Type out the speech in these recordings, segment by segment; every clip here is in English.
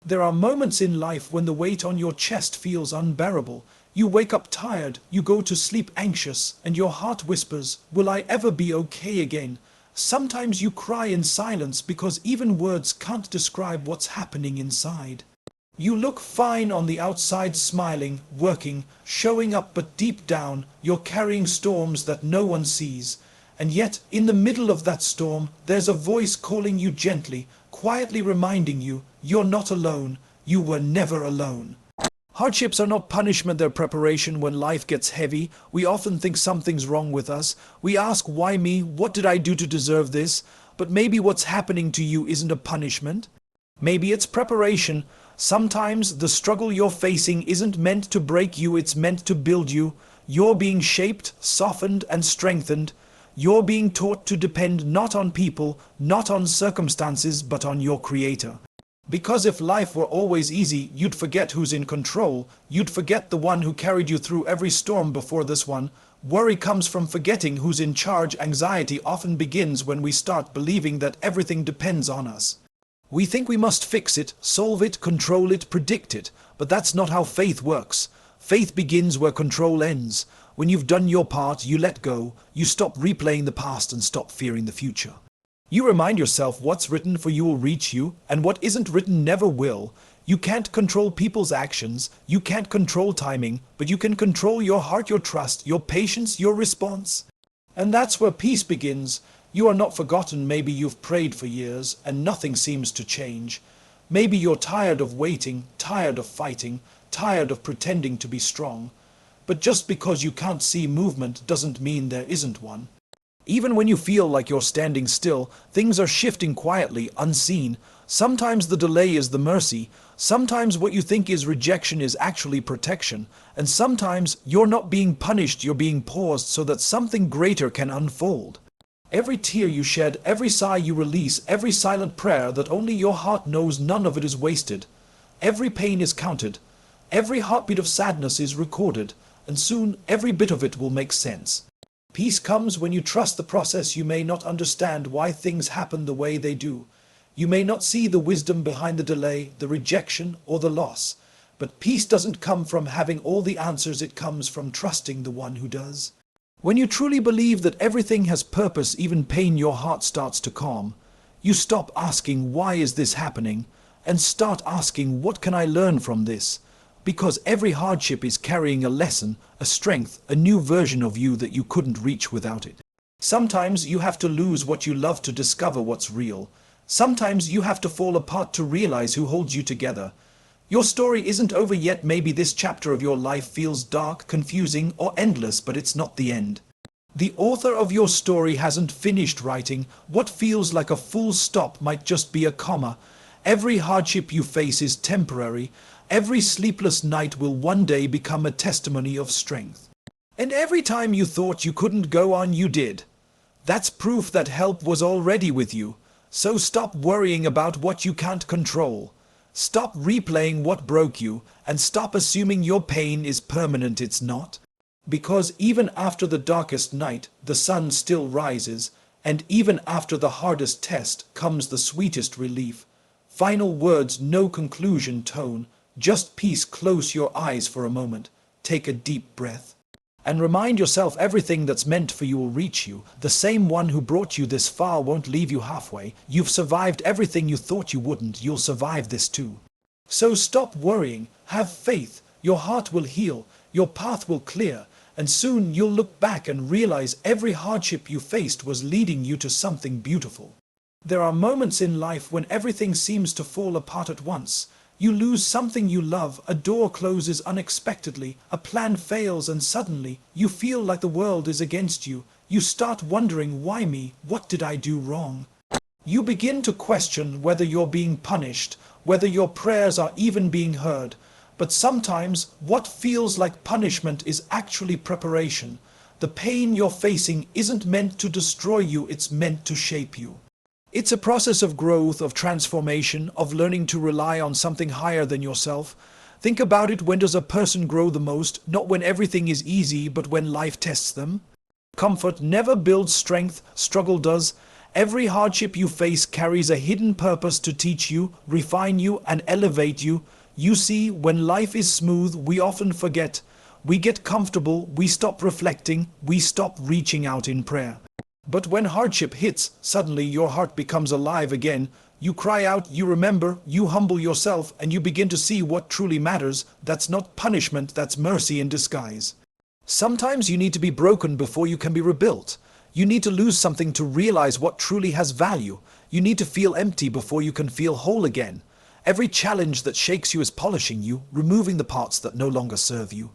There are moments in life when the weight on your chest feels unbearable. You wake up tired, you go to sleep anxious, and your heart whispers, "Will I ever be okay again?" Sometimes you cry in silence because even words can't describe what's happening inside. You look fine on the outside, smiling, working, showing up, but deep down, you're carrying storms that no one sees. And yet, in the middle of that storm, there's a voice calling you gently, quietly reminding you, you're not alone, you were never alone. Hardships are not punishment, they're preparation. When life gets heavy, we often think something's wrong with us. We ask, why me? What did I do to deserve this? But maybe what's happening to you isn't a punishment. Maybe it's preparation. Sometimes the struggle you're facing isn't meant to break you, it's meant to build you. You're being shaped, softened, and strengthened. You're being taught to depend not on people, not on circumstances, but on your Creator. Because if life were always easy, you'd forget who's in control. You'd forget the one who carried you through every storm before this one. Worry comes from forgetting who's in charge. Anxiety often begins when we start believing that everything depends on us. We think we must fix it, solve it, control it, predict it. But that's not how faith works. Faith begins where control ends. When you've done your part, you let go. You stop replaying the past and stop fearing the future. You remind yourself what's written for you will reach you, and what isn't written never will. You can't control people's actions, you can't control timing, but you can control your heart, your trust, your patience, your response. And that's where peace begins. You are not forgotten. Maybe you've prayed for years, and nothing seems to change. Maybe you're tired of waiting, tired of fighting, tired of pretending to be strong. But just because you can't see movement doesn't mean there isn't one. Even when you feel like you're standing still, things are shifting quietly, unseen. Sometimes the delay is the mercy. Sometimes what you think is rejection is actually protection. And sometimes you're not being punished, you're being paused so that something greater can unfold. Every tear you shed, every sigh you release, every silent prayer that only your heart knows, none of it is wasted. Every pain is counted. Every heartbeat of sadness is recorded. And soon every bit of it will make sense. Peace comes when you trust the process. You may not understand why things happen the way they do. You may not see the wisdom behind the delay, the rejection, or the loss. But peace doesn't come from having all the answers, it comes from trusting the one who does. When you truly believe that everything has purpose, even pain, your heart starts to calm. You stop asking, why is this happening? And start asking, what can I learn from this? Because every hardship is carrying a lesson, a strength, a new version of you that you couldn't reach without it. Sometimes you have to lose what you love to discover what's real. Sometimes you have to fall apart to realize who holds you together. Your story isn't over yet. Maybe this chapter of your life feels dark, confusing, or endless, but it's not the end. The author of your story hasn't finished writing. What feels like a full stop might just be a comma. Every hardship you face is temporary. Every sleepless night will one day become a testimony of strength. And every time you thought you couldn't go on, you did. That's proof that help was already with you. So stop worrying about what you can't control. Stop replaying what broke you, and stop assuming your pain is permanent. It's not. Because even after the darkest night, the sun still rises, and even after the hardest test comes the sweetest relief. Final words, no conclusion tone. Just peace. Close your eyes for a moment, take a deep breath, and remind yourself everything that's meant for you will reach you. The same one who brought you this far won't leave you halfway. You've survived everything you thought you wouldn't. You'll survive this too. So stop worrying, have faith. Your heart will heal, your path will clear, and soon you'll look back and realize every hardship you faced was leading you to something beautiful. There are moments in life when everything seems to fall apart at once. You lose something you love, a door closes unexpectedly, a plan fails, and suddenly you feel like the world is against you. You start wondering, why me? What did I do wrong? You begin to question whether you're being punished, whether your prayers are even being heard. But sometimes what feels like punishment is actually preparation. The pain you're facing isn't meant to destroy you, it's meant to shape you. It's a process of growth, of transformation, of learning to rely on something higher than yourself. Think about it. When does a person grow the most? Not when everything is easy, but when life tests them. Comfort never builds strength, struggle does. Every hardship you face carries a hidden purpose to teach you, refine you, and elevate you. You see, when life is smooth, we often forget. We get comfortable, we stop reflecting, we stop reaching out in prayer. But when hardship hits, suddenly your heart becomes alive again. You cry out, you remember, you humble yourself, and you begin to see what truly matters. That's not punishment, that's mercy in disguise. Sometimes you need to be broken before you can be rebuilt. You need to lose something to realize what truly has value. You need to feel empty before you can feel whole again. Every challenge that shakes you is polishing you, removing the parts that no longer serve you.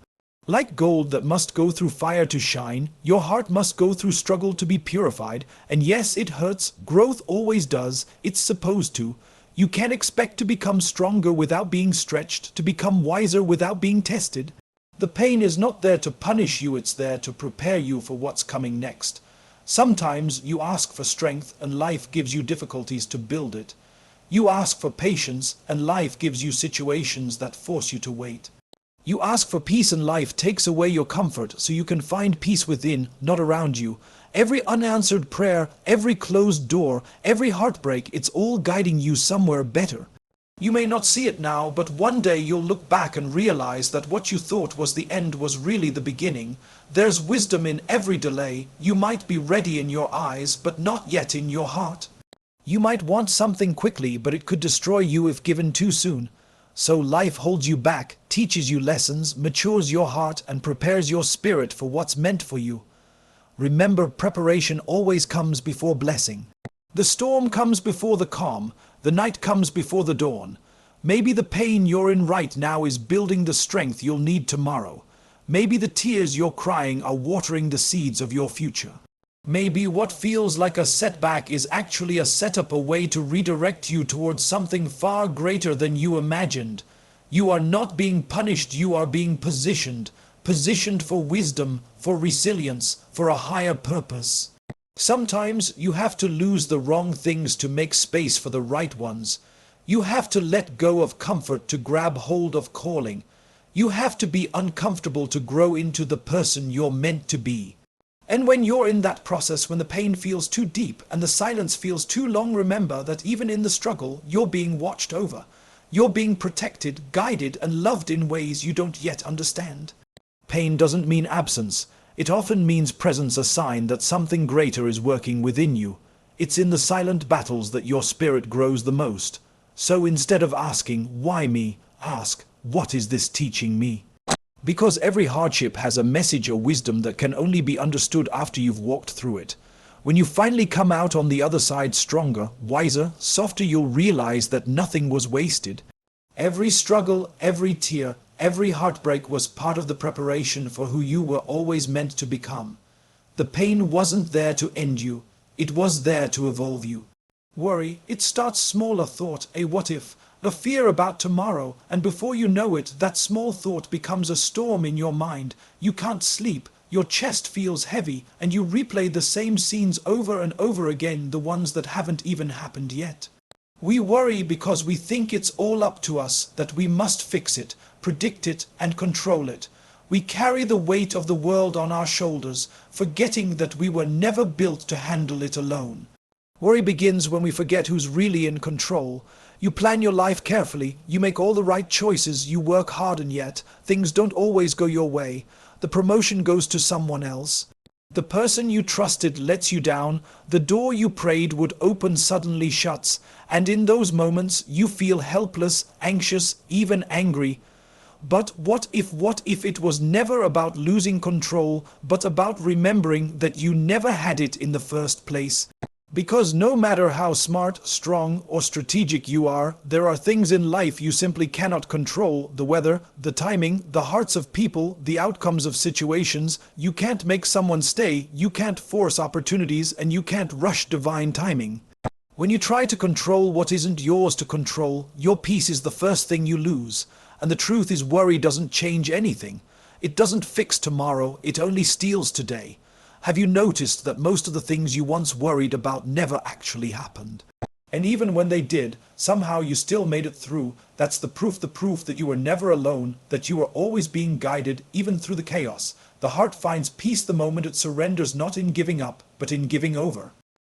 Like gold that must go through fire to shine, your heart must go through struggle to be purified. And yes, it hurts. Growth always does. It's supposed to. You can't expect to become stronger without being stretched, to become wiser without being tested. The pain is not there to punish you, it's there to prepare you for what's coming next. Sometimes you ask for strength and life gives you difficulties to build it. You ask for patience and life gives you situations that force you to wait. You ask for peace and life takes away your comfort so you can find peace within, not around you. Every unanswered prayer, every closed door, every heartbreak, it's all guiding you somewhere better. You may not see it now, but one day you'll look back and realize that what you thought was the end was really the beginning. There's wisdom in every delay. You might be ready in your eyes, but not yet in your heart. You might want something quickly, but it could destroy you if given too soon. So life holds you back, teaches you lessons, matures your heart, and prepares your spirit for what's meant for you. Remember, preparation always comes before blessing. The storm comes before the calm. The night comes before the dawn. Maybe the pain you're in right now is building the strength you'll need tomorrow. Maybe the tears you're crying are watering the seeds of your future. Maybe what feels like a setback is actually a setup, a way to redirect you towards something far greater than you imagined. You are not being punished, you are being positioned. Positioned for wisdom, for resilience, for a higher purpose. Sometimes you have to lose the wrong things to make space for the right ones. You have to let go of comfort to grab hold of calling. You have to be uncomfortable to grow into the person you're meant to be. And when you're in that process, when the pain feels too deep and the silence feels too long, remember that even in the struggle, you're being watched over. You're being protected, guided, and loved in ways you don't yet understand. Pain doesn't mean absence. It often means presence, a sign that something greater is working within you. It's in the silent battles that your spirit grows the most. So instead of asking, why me? Ask, what is this teaching me? Because every hardship has a message or wisdom that can only be understood after you've walked through it. When you finally come out on the other side stronger, wiser, softer, you'll realize that nothing was wasted. Every struggle, every tear, every heartbreak was part of the preparation for who you were always meant to become. The pain wasn't there to end you, it was there to evolve you. Worry, it starts small, a thought, a what if, a fear about tomorrow, and before you know it, that small thought becomes a storm in your mind. You can't sleep, your chest feels heavy, and you replay the same scenes over and over again, the ones that haven't even happened yet. We worry because we think it's all up to us, that we must fix it, predict it, and control it. We carry the weight of the world on our shoulders, forgetting that we were never built to handle it alone. Worry begins when we forget who's really in control. You plan your life carefully, you make all the right choices, you work hard, and yet things don't always go your way. The promotion goes to someone else. The person you trusted lets you down. The door you prayed would open suddenly shuts. And in those moments you feel helpless, anxious, even angry. But what if it was never about losing control, but about remembering that you never had it in the first place? Because no matter how smart, strong, or strategic you are, there are things in life you simply cannot control: the weather, the timing, the hearts of people, the outcomes of situations. You can't make someone stay, you can't force opportunities, and you can't rush divine timing. When you try to control what isn't yours to control, your peace is the first thing you lose. And the truth is, worry doesn't change anything. It doesn't fix tomorrow, it only steals today. Have you noticed that most of the things you once worried about never actually happened? And even when they did, somehow you still made it through. That's the proof that you were never alone, that you were always being guided, even through the chaos. The heart finds peace the moment it surrenders, not in giving up, but in giving over.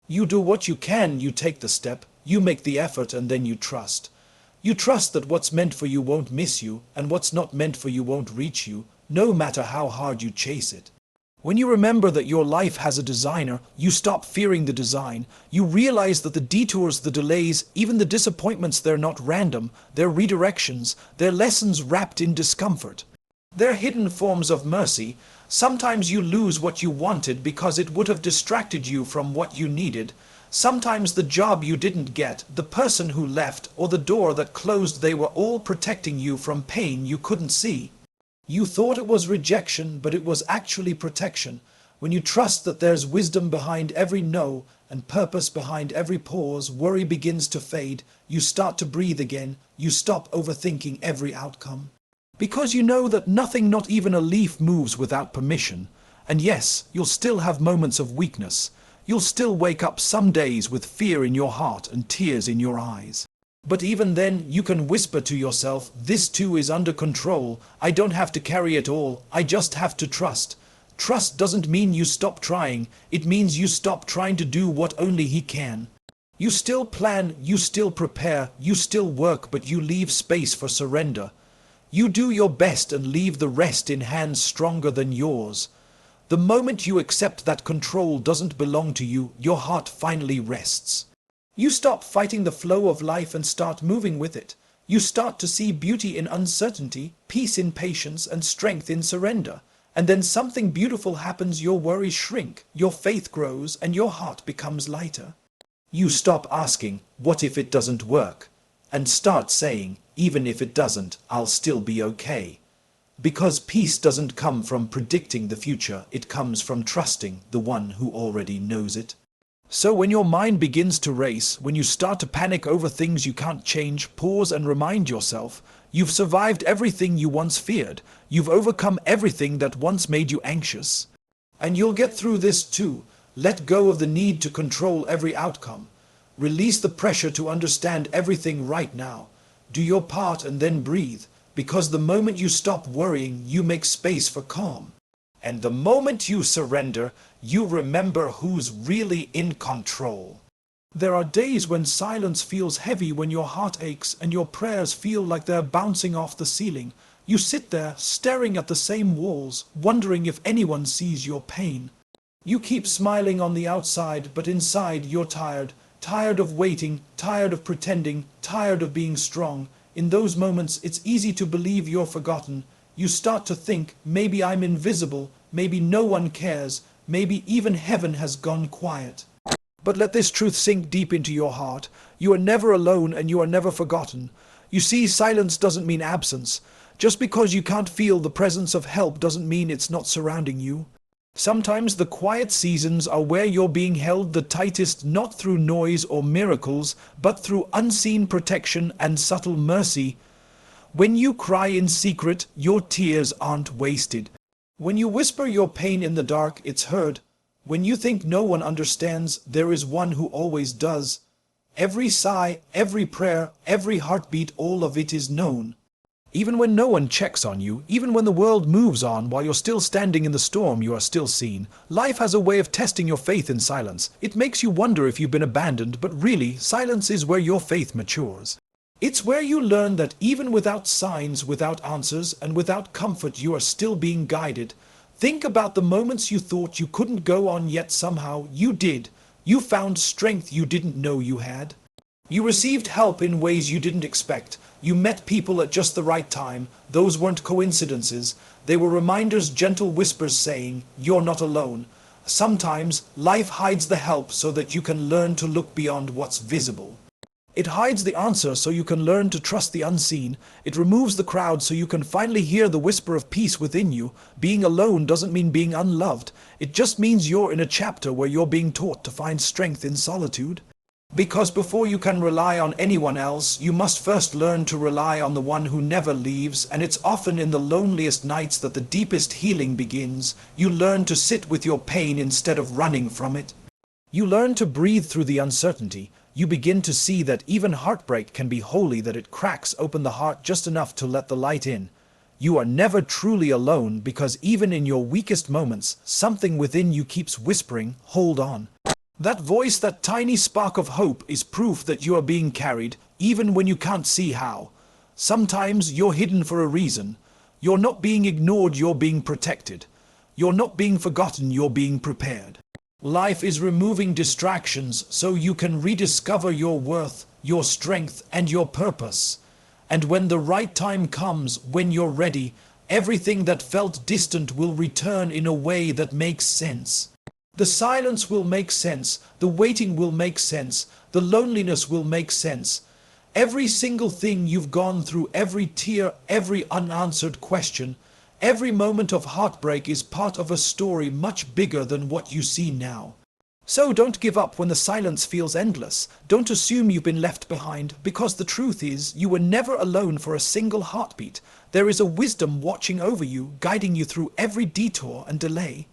You do what you can, you take the step, you make the effort, and then you trust. You trust that what's meant for you won't miss you, and what's not meant for you won't reach you, no matter how hard you chase it. When you remember that your life has a designer, you stop fearing the design. You realize that the detours, the delays, even the disappointments, they're not random, they're redirections, they're lessons wrapped in discomfort. They're hidden forms of mercy. Sometimes you lose what you wanted because it would have distracted you from what you needed. Sometimes the job you didn't get, the person who left, or the door that closed, they were all protecting you from pain you couldn't see. You thought it was rejection, but it was actually protection. When you trust that there's wisdom behind every no and purpose behind every pause, worry begins to fade. You start to breathe again. You stop overthinking every outcome. Because you know that nothing, not even a leaf, moves without permission. And yes, you'll still have moments of weakness. You'll still wake up some days with fear in your heart and tears in your eyes. But even then, you can whisper to yourself, this too is under control. I don't have to carry it all. I just have to trust. Trust doesn't mean you stop trying. It means you stop trying to do what only He can. You still plan, you still prepare, you still work, but you leave space for surrender. You do your best and leave the rest in hands stronger than yours. The moment you accept that control doesn't belong to you, your heart finally rests. You stop fighting the flow of life and start moving with it. You start to see beauty in uncertainty, peace in patience, and strength in surrender. And then something beautiful happens. Your worries shrink, your faith grows, and your heart becomes lighter. You stop asking, what if it doesn't work? And start saying, even if it doesn't, I'll still be okay. Because peace doesn't come from predicting the future, it comes from trusting the one who already knows it. So when your mind begins to race, when you start to panic over things you can't change, pause and remind yourself, you've survived everything you once feared. You've overcome everything that once made you anxious. And you'll get through this too. Let go of the need to control every outcome. Release the pressure to understand everything right now. Do your part and then breathe. Because the moment you stop worrying, you make space for calm. And the moment you surrender, you remember who's really in control. There are days when silence feels heavy, when your heart aches and your prayers feel like they're bouncing off the ceiling. You sit there, staring at the same walls, wondering if anyone sees your pain. You keep smiling on the outside, but inside you're tired. Tired of waiting, tired of pretending, tired of being strong. In those moments, it's easy to believe you're forgotten. You start to think, maybe I'm invisible, maybe no one cares, maybe even heaven has gone quiet. But let this truth sink deep into your heart. You are never alone and you are never forgotten. You see, silence doesn't mean absence. Just because you can't feel the presence of help doesn't mean it's not surrounding you. Sometimes the quiet seasons are where you're being held the tightest, not through noise or miracles, but through unseen protection and subtle mercy. When you cry in secret, your tears aren't wasted. When you whisper your pain in the dark, it's heard. When you think no one understands, there is one who always does. Every sigh, every prayer, every heartbeat, all of it is known. Even when no one checks on you, even when the world moves on, while you're still standing in the storm, you are still seen. Life has a way of testing your faith in silence. It makes you wonder if you've been abandoned, but really, silence is where your faith matures. It's where you learn that even without signs, without answers, and without comfort, you are still being guided. Think about the moments you thought you couldn't go on, yet somehow you did. You found strength you didn't know you had. You received help in ways you didn't expect. You met people at just the right time. Those weren't coincidences. They were reminders, gentle whispers saying, you're not alone. Sometimes life hides the help so that you can learn to look beyond what's visible. It hides the answer so you can learn to trust the unseen. It removes the crowd so you can finally hear the whisper of peace within you. Being alone doesn't mean being unloved. It just means you're in a chapter where you're being taught to find strength in solitude. Because before you can rely on anyone else, you must first learn to rely on the one who never leaves, and it's often in the loneliest nights that the deepest healing begins. You learn to sit with your pain instead of running from it. You learn to breathe through the uncertainty. You begin to see that even heartbreak can be holy, that it cracks open the heart just enough to let the light in. You are never truly alone because even in your weakest moments, something within you keeps whispering, hold on. That voice, that tiny spark of hope, is proof that you are being carried, even when you can't see how. Sometimes you're hidden for a reason. You're not being ignored, you're being protected. You're not being forgotten, you're being prepared. Life is removing distractions so you can rediscover your worth, your strength, and your purpose. And when the right time comes, when you're ready, everything that felt distant will return in a way that makes sense. The silence will make sense, the waiting will make sense, the loneliness will make sense. Every single thing you've gone through, every tear, every unanswered question, every moment of heartbreak is part of a story much bigger than what you see now. So don't give up when the silence feels endless. Don't assume you've been left behind, because the truth is, you were never alone for a single heartbeat. There is a wisdom watching over you, guiding you through every detour and delay.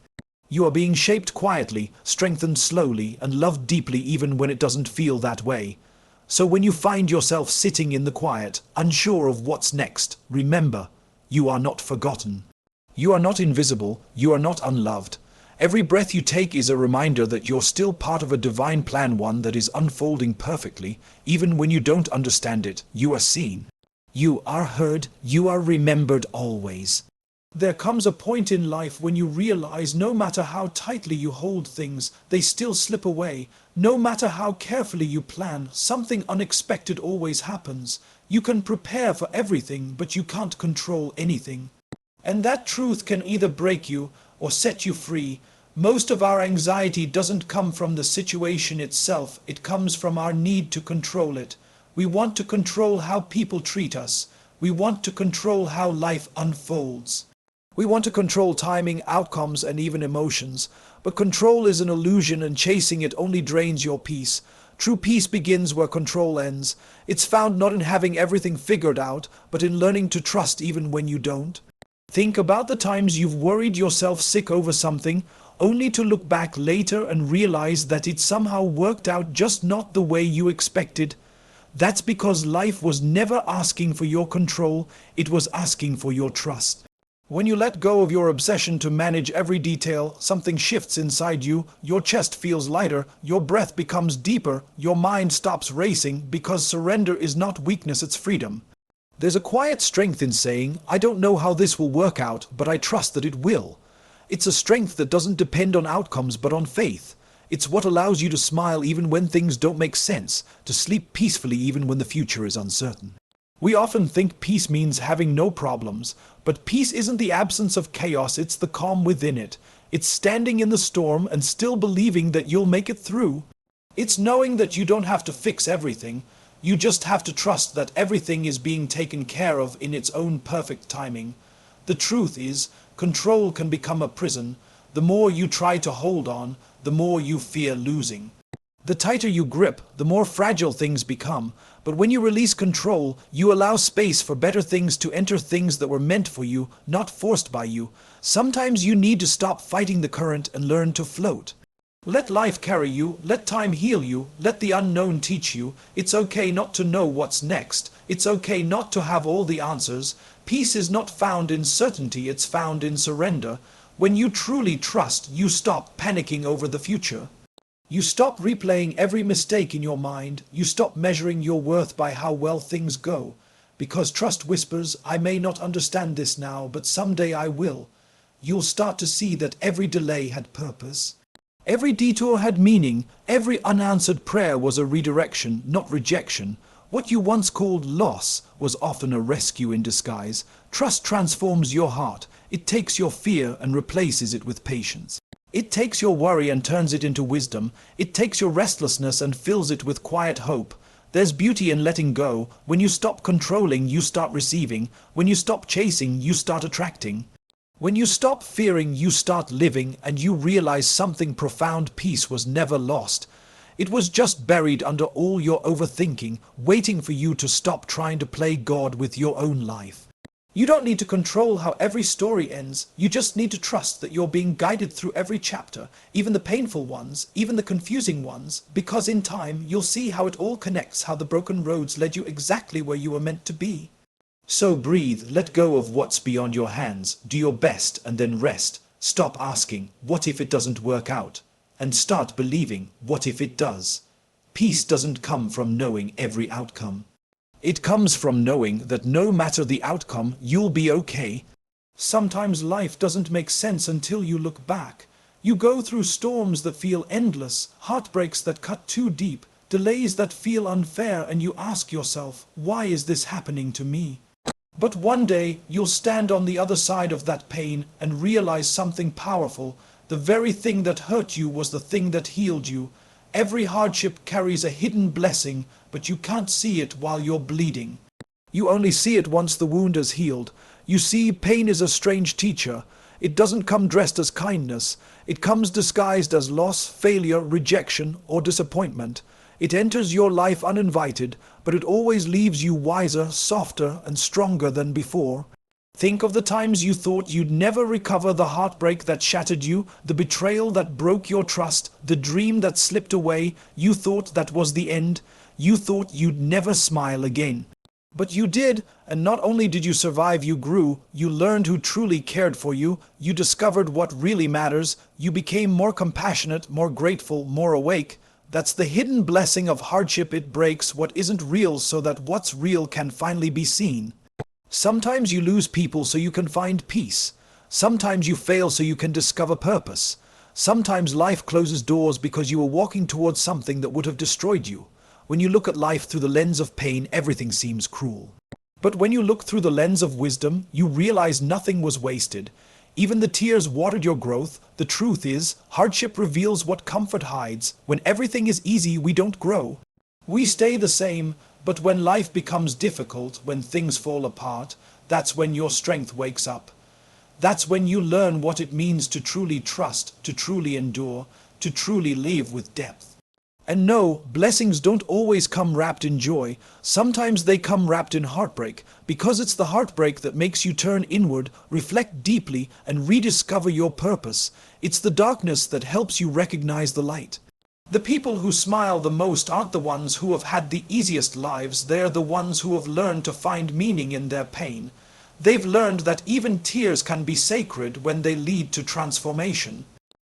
You are being shaped quietly, strengthened slowly, and loved deeply even when it doesn't feel that way. So when you find yourself sitting in the quiet, unsure of what's next, remember, you are not forgotten. You are not invisible, you are not unloved. Every breath you take is a reminder that you're still part of a divine plan, one that is unfolding perfectly. Even when you don't understand it, you are seen. You are heard, you are remembered always. There comes a point in life when you realize no matter how tightly you hold things, they still slip away. No matter how carefully you plan, something unexpected always happens. You can prepare for everything, but you can't control anything. And that truth can either break you or set you free. Most of our anxiety doesn't come from the situation itself, it comes from our need to control it. We want to control how people treat us. We want to control how life unfolds. We want to control timing, outcomes, and even emotions. But control is an illusion, and chasing it only drains your peace. True peace begins where control ends. It's found not in having everything figured out, but in learning to trust even when you don't. Think about the times you've worried yourself sick over something, only to look back later and realize that it somehow worked out just not the way you expected. That's because life was never asking for your control, it was asking for your trust. When you let go of your obsession to manage every detail, something shifts inside you, your chest feels lighter, your breath becomes deeper, your mind stops racing, because surrender is not weakness, it's freedom. There's a quiet strength in saying, I don't know how this will work out, but I trust that it will. It's a strength that doesn't depend on outcomes but on faith. It's what allows you to smile even when things don't make sense, to sleep peacefully even when the future is uncertain. We often think peace means having no problems, but peace isn't the absence of chaos, it's the calm within it. It's standing in the storm and still believing that you'll make it through. It's knowing that you don't have to fix everything, you just have to trust that everything is being taken care of in its own perfect timing. The truth is, control can become a prison. The more you try to hold on, the more you fear losing. The tighter you grip, the more fragile things become. But when you release control, you allow space for better things to enter, things that were meant for you, not forced by you. Sometimes you need to stop fighting the current and learn to float. Let life carry you, let time heal you, let the unknown teach you. It's okay not to know what's next. It's okay not to have all the answers. Peace is not found in certainty, it's found in surrender. When you truly trust, you stop panicking over the future. You stop replaying every mistake in your mind. You stop measuring your worth by how well things go. Because trust whispers, I may not understand this now, but someday I will. You'll start to see that every delay had purpose. Every detour had meaning. Every unanswered prayer was a redirection, not rejection. What you once called loss was often a rescue in disguise. Trust transforms your heart. It takes your fear and replaces it with patience. It takes your worry and turns it into wisdom. It takes your restlessness and fills it with quiet hope. There's beauty in letting go. When you stop controlling, you start receiving. When you stop chasing, you start attracting. When you stop fearing, you start living, and you realize something profound. Peace was never lost. It was just buried under all your overthinking, waiting for you to stop trying to play God with your own life. You don't need to control how every story ends. You just need to trust that you're being guided through every chapter, even the painful ones, even the confusing ones, because in time you'll see how it all connects, how the broken roads led you exactly where you were meant to be. So breathe, let go of what's beyond your hands, do your best and then rest. Stop asking, what if it doesn't work out? and start believing, what if it does? Peace doesn't come from knowing every outcome. It comes from knowing that no matter the outcome, you'll be okay. Sometimes life doesn't make sense until you look back. You go through storms that feel endless, heartbreaks that cut too deep, delays that feel unfair, and you ask yourself, why is this happening to me? But one day, you'll stand on the other side of that pain and realize something powerful. The very thing that hurt you was the thing that healed you. Every hardship carries a hidden blessing, but you can't see it while you're bleeding. You only see it once the wound is healed. You see, pain is a strange teacher. It doesn't come dressed as kindness. It comes disguised as loss, failure, rejection, or disappointment. It enters your life uninvited, but it always leaves you wiser, softer, and stronger than before. Think of the times you thought you'd never recover, the heartbreak that shattered you, the betrayal that broke your trust, the dream that slipped away. You thought that was the end. You thought you'd never smile again. But you did, and not only did you survive, you grew. You learned who truly cared for you. You discovered what really matters. You became more compassionate, more grateful, more awake. That's the hidden blessing of hardship. It breaks what isn't real so that what's real can finally be seen. Sometimes you lose people so you can find peace. Sometimes you fail so you can discover purpose. Sometimes life closes doors because you were walking towards something that would have destroyed you. When you look at life through the lens of pain, everything seems cruel. But when you look through the lens of wisdom, you realize nothing was wasted. Even the tears watered your growth. The truth is, hardship reveals what comfort hides. When everything is easy, we don't grow. We stay the same. But when life becomes difficult, when things fall apart, that's when your strength wakes up. That's when you learn what it means to truly trust, to truly endure, to truly live with depth. And no, blessings don't always come wrapped in joy. Sometimes they come wrapped in heartbreak, because it's the heartbreak that makes you turn inward, reflect deeply, and rediscover your purpose. It's the darkness that helps you recognize the light. The people who smile the most aren't the ones who have had the easiest lives. They're the ones who have learned to find meaning in their pain. They've learned that even tears can be sacred when they lead to transformation.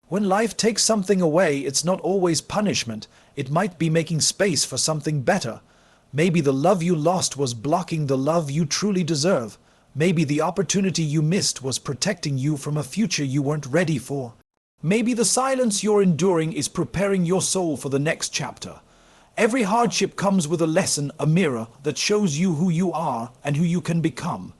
When life takes something away, it's not always punishment. It might be making space for something better. Maybe the love you lost was blocking the love you truly deserve. Maybe the opportunity you missed was protecting you from a future you weren't ready for. Maybe the silence you're enduring is preparing your soul for the next chapter. Every hardship comes with a lesson, a mirror that shows you who you are and who you can become.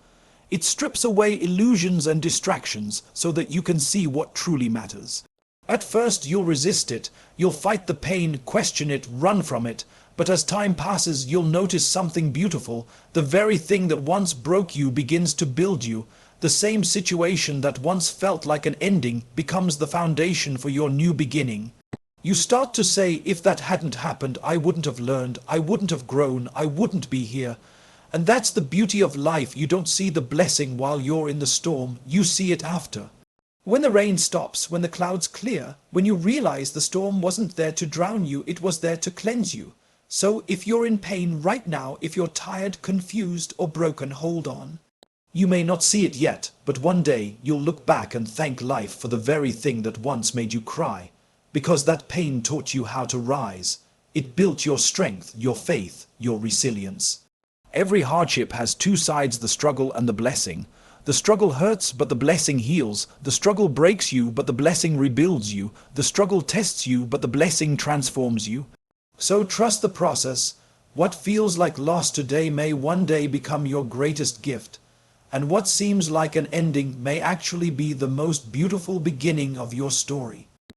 It strips away illusions and distractions so that you can see what truly matters. At first you'll resist it, you'll fight the pain, question it, run from it. But as time passes, you'll notice something beautiful. The very thing that once broke you begins to build you. The same situation that once felt like an ending becomes the foundation for your new beginning. You start to say, if that hadn't happened, I wouldn't have learned, I wouldn't have grown, I wouldn't be here. And that's the beauty of life. You don't see the blessing while you're in the storm, you see it after. When the rain stops, when the clouds clear, when you realize the storm wasn't there to drown you, it was there to cleanse you. So if you're in pain right now, if you're tired, confused, or broken, hold on. You may not see it yet, but one day you'll look back and thank life for the very thing that once made you cry. Because that pain taught you how to rise. It built your strength, your faith, your resilience. Every hardship has two sides, the struggle and the blessing. The struggle hurts, but the blessing heals. The struggle breaks you, but the blessing rebuilds you. The struggle tests you, but the blessing transforms you. So trust the process. What feels like loss today may one day become your greatest gift. And what seems like an ending may actually be the most beautiful beginning of your story.